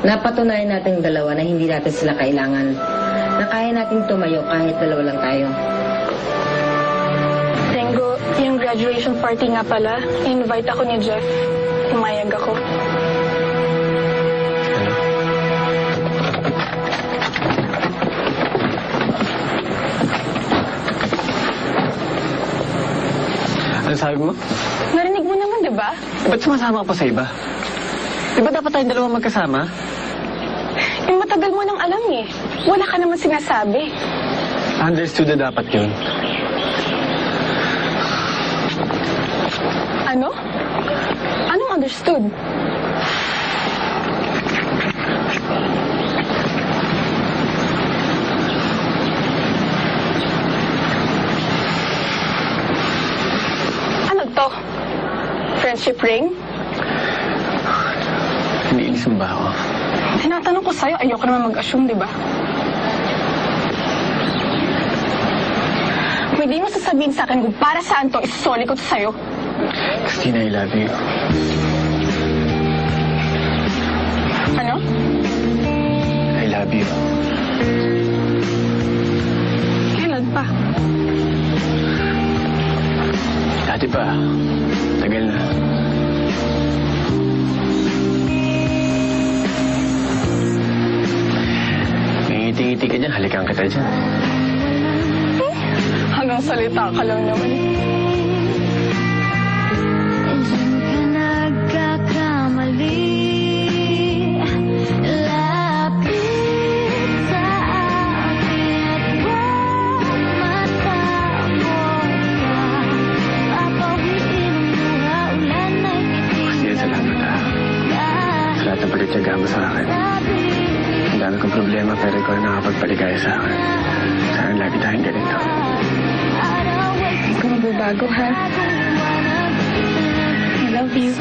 Napatunayan natin dalawa na hindi natin sila kailangan. Na kaya nating tumayo kahit dalawa lang tayo. Tengo, yung graduation party nga pala, invite ako ni Jeff. Umayag ako. Ano sabi mo? Narinig mo naman, di ba? Ba't sumasama ka pa sa iba? Di ba dapat tayong dalawa magkasama? Yung matagal mo nang alam eh. Wala ka naman sinasabi. Understood na dapat yun. Ano? Anong understood? Ano to? Friendship ring? Iniinis mo ba ako? Tinatanong ko sa'yo, ayoko naman mag-assume, di ba? Pwede mo sasabihin sa akin kung para saan to, isosoli ko to sa'yo. Christina, I love you. Ano? I love you. Kailan pa? Dati pa. Tagal na. Ngiti-ngiti ka dyan, halikan kita dyan. Hanggang salita ka lang naman. Diyan ka nagkakamali. Lapit sa akin at huwag matamor ka. Papawiin ang luha, ulan ay Kasi salamat ha. Sa lahat ng pagkatyaga mo sa akin. Ang dami kong problema pero ikaw ang nakapagpaligaya sa akin. Sana lagi tayong ganito. Huwag ka magbabago, ha? I love you.